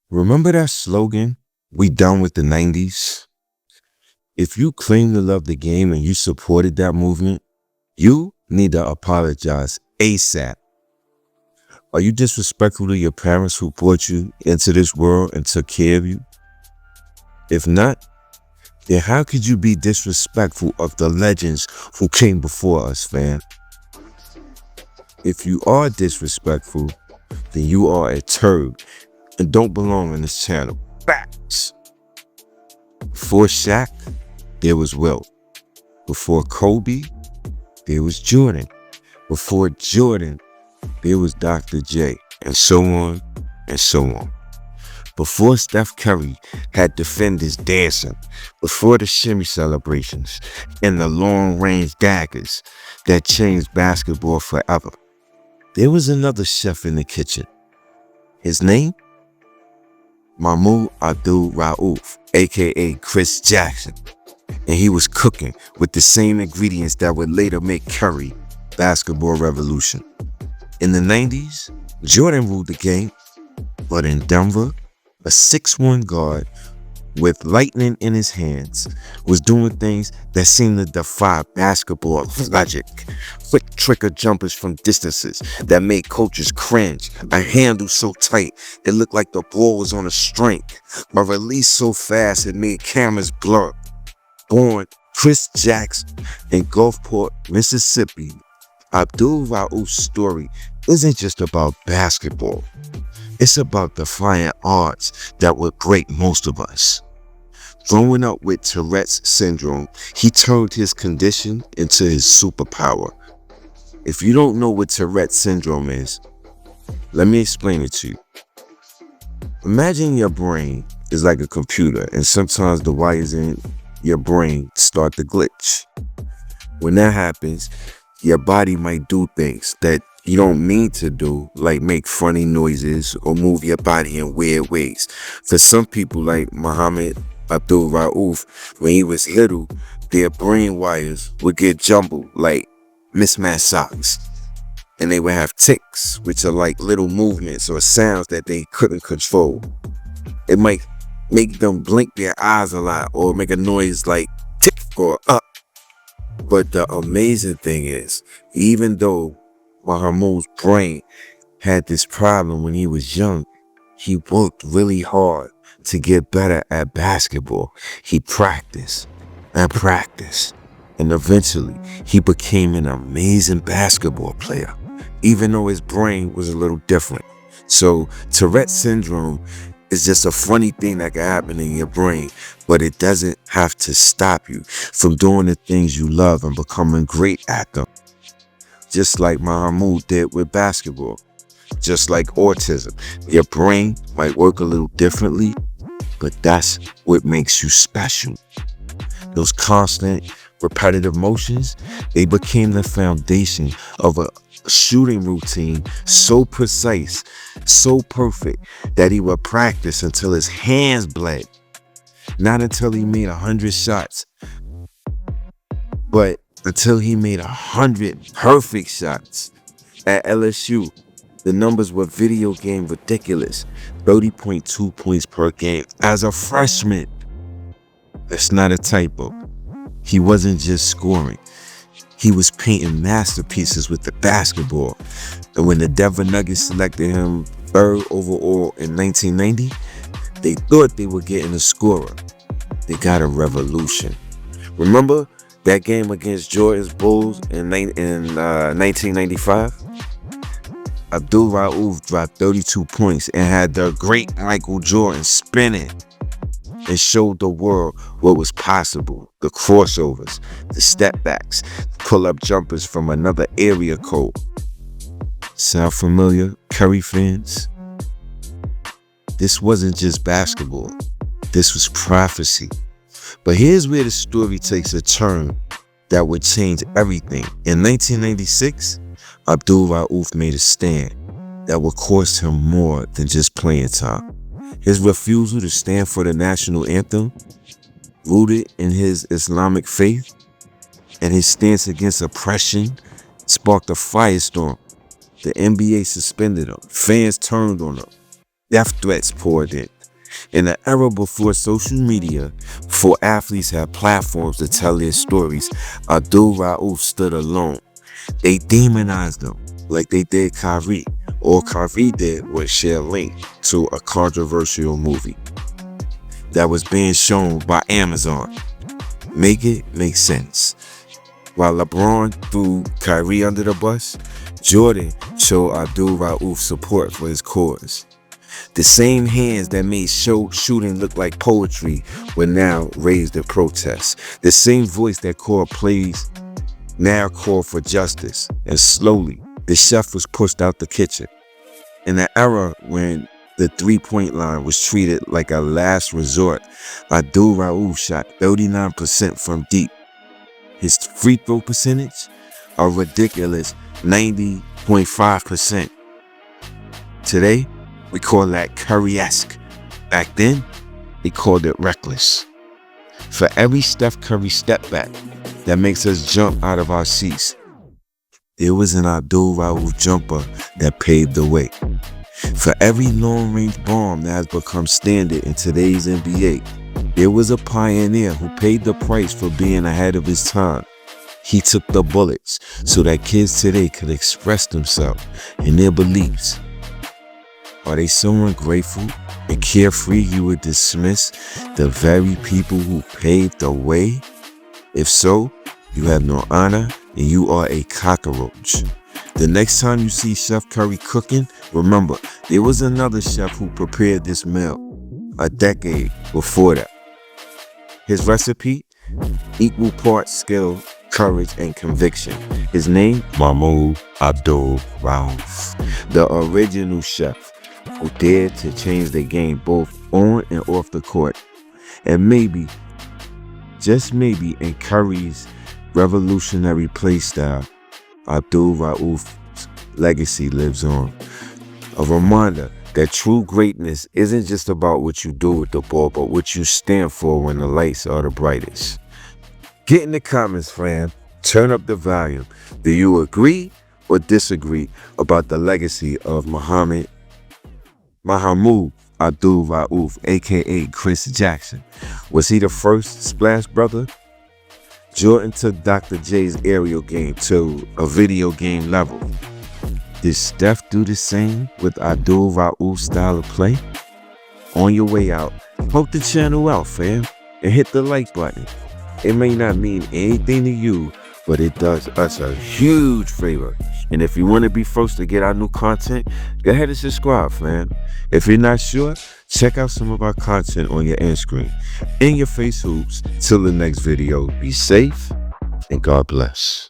Remember that slogan, "We done with the 90s"? If you claim to love the game and you supported that movement, you need to apologize ASAP. Are you disrespectful to your parents who brought you into this world and took care of you? If not, then how could you be disrespectful of the legends who came before us, fam? If you are disrespectful, then you are a turd and don't belong on this channel. Facts. Before Shaq, there was Wilt. Before Kobe, there was Jordan. Before Jordan, there was Dr. J, and so on and so on. Before Steph Curry had defenders dancing, before the shimmy celebrations and the long-range daggers that changed basketball forever, there was another chef in the kitchen. His name? Mahmoud Abdul-Rauf, aka Chris Jackson. And he was cooking with the same ingredients that would later make Curry basketball revolution. In the 90s, Jordan ruled the game, but in Denver, a 6'1" guard with lightning in his hands was doing things that seemed to defy basketball logic. Quick trigger jumpers from distances that made coaches cringe. A handle so tight it looked like the ball was on a string. A release so fast it made cameras blur. Born Chris Jackson in Gulfport, Mississippi, Abdul-Rauf's story isn't just about basketball. It's about defying odds that would break most of us. Growing up with Tourette's syndrome, he turned his condition into his superpower. If you don't know what Tourette's syndrome is, let me explain it to you. Imagine your brain is like a computer, and sometimes the wires in your brain start to glitch. When that happens, your body might do things that you don't mean to do, like make funny noises or move your body in weird ways. For some people like Muhammad Abdul-Rauf, when he was little, their brain wires would get jumbled like mismatched socks. And they would have tics, which are like little movements or sounds that they couldn't control. It might make them blink their eyes a lot or make a noise like tick or up. But the amazing thing is, even though Mahmoud's brain had this problem when he was young, he worked really hard to get better at basketball. He practiced and practiced, and eventually he became an amazing basketball player, even though his brain was a little different. So Tourette's syndrome is just a funny thing that can happen in your brain, but it doesn't have to stop you from doing the things you love and becoming great at them. Just like Mahmoud did with basketball. Just like autism, your brain might work a little differently, but that's what makes you special. Those constant, repetitive motions, they became the foundation of a shooting routine so precise, so perfect, that he would practice until his hands bled. Not until he made 100 shots, but until he made 100 perfect shots. At LSU, the numbers were video game ridiculous. 30.2 points per game as a freshman. That's not a typo. He wasn't just scoring. He was painting masterpieces with the basketball. And when the Denver Nuggets selected him third overall in 1990, they thought they were getting a scorer. They got a revolution. Remember that game against Jordan's Bulls in 1995? Abdul-Rauf dropped 32 points and had the great Michael Jordan spinning. It showed the world what was possible. The crossovers, the step backs, pull-up jumpers from another area code. Sound familiar, Curry fans? This wasn't just basketball. This was prophecy. But here's where the story takes a turn that would change everything. In 1996, Abdul-Rauf made a stand that would cost him more than just playing time. His refusal to stand for the national anthem, rooted in his Islamic faith, and his stance against oppression, sparked a firestorm. The NBA suspended him. Fans turned on him. Death threats poured in. In an era before social media, before athletes had platforms to tell their stories, Abdul-Rauf stood alone. They demonized him like they did Kyrie, or Kyrie did with shared link to a controversial movie that was being shown by Amazon. Make it make sense. While LeBron threw Kyrie under the bus, Jordan showed Abdul-Rauf support for his cause. The same hands that made shooting look like poetry were now raised in protest. The same voice that called plays now called for justice. And slowly, the chef was pushed out the kitchen. In an era when the three-point line was treated like a last resort, Abdul-Rauf shot 39% from deep. His free throw percentage, a ridiculous 90.5%. Today, we call that Curry-esque. Back then, they called it reckless. For every Steph Curry step back that makes us jump out of our seats, there was an Abdul-Rauf jumper that paved the way. For every long-range bomb that has become standard in today's NBA, there was a pioneer who paid the price for being ahead of his time. He took the bullets so that kids today could express themselves and their beliefs. Are they so ungrateful and carefree you would dismiss the very people who paved the way? If so, you have no honor and you are a cockroach. The next time you see Chef Curry cooking, remember, there was another chef who prepared this meal a decade before that. His recipe, equal parts skill, courage, and conviction. His name, Mahmoud Abdul-Rauf, the original chef who dared to change the game both on and off the court. And maybe, just maybe, in Curry's revolutionary play style, Abdul-Rauf's legacy lives on. A reminder that true greatness isn't just about what you do with the ball, but what you stand for when the lights are the brightest. Get in the comments, fam. Turn up the volume. Do you agree or disagree about the legacy of Mahmoud Abdul-Rauf, aka Chris Jackson? Was he the first splash brother? Jordan took Dr. J's aerial game to a video game level. Did Steph do the same with Abdul-Rauf's style of play? On your way out, poke the channel out, fam, and hit the like button. It may not mean anything to you, but it does us a huge favor. And if you want to be first to get our new content, go ahead and subscribe, fam. If you're not sure, check out some of our content on your end screen. In your face hoops. Till the next video, be safe and God bless.